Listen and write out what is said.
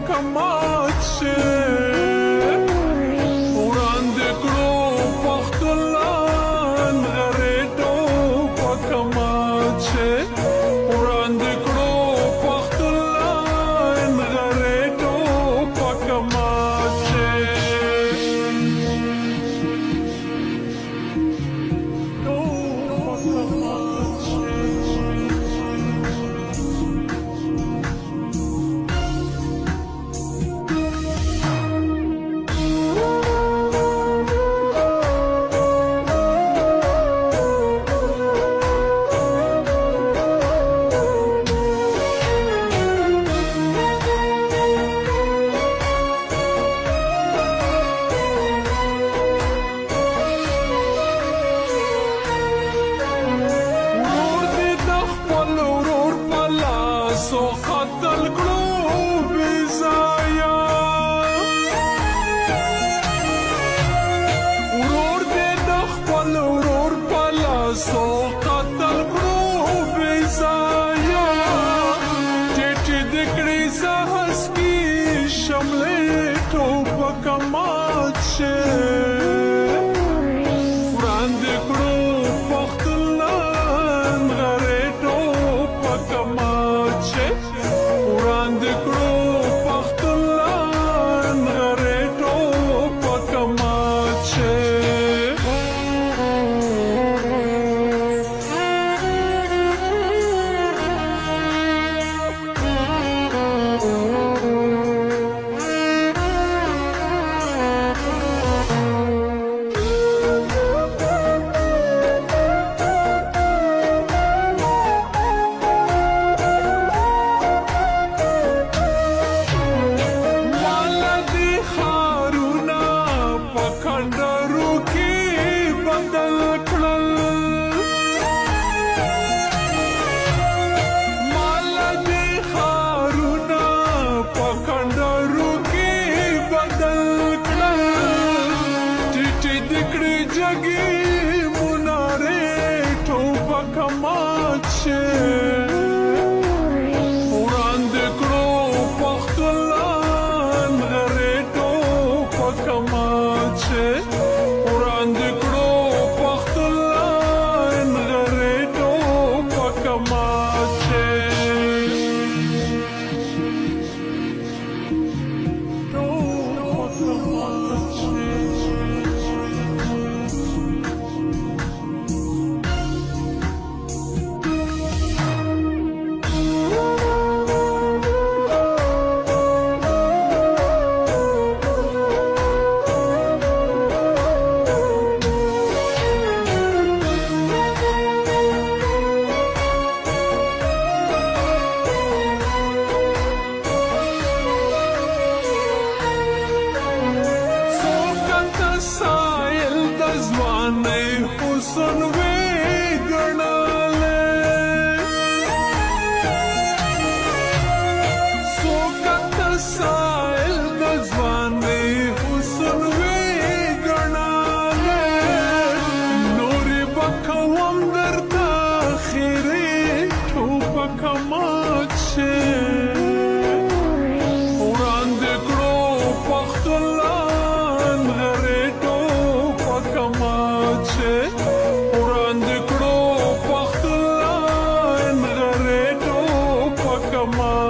کمات شه وړاندې کړو پختلان غریټو په کمات شه وړاندې کړو پختلان غریټو په کمات شه سو قتل کړو بزایا ورور دې د خپل ورور په لاسو قتل کړو بزایا چې د کړي سهس کې شملې ټوپک مات شه وړاندې کړو پختلان غریټو پک مات وړاندې کړو پختلان غریټو په کمات شه جگی مناره ټوپک مات شه وړاندې کړو پختلان غریټو پک مات شه وړاندې کړو پختلان غریټو پک مات شه حسن وی ګڼاله سوکت سائل د ځوانۍ حسن وی ګڼاله نورې به کوم درته خیرې ټوپک مات شه وړاندې کړو پختلان غریټو پک مات شه وړاندې کړو پختلان غریټو پک مات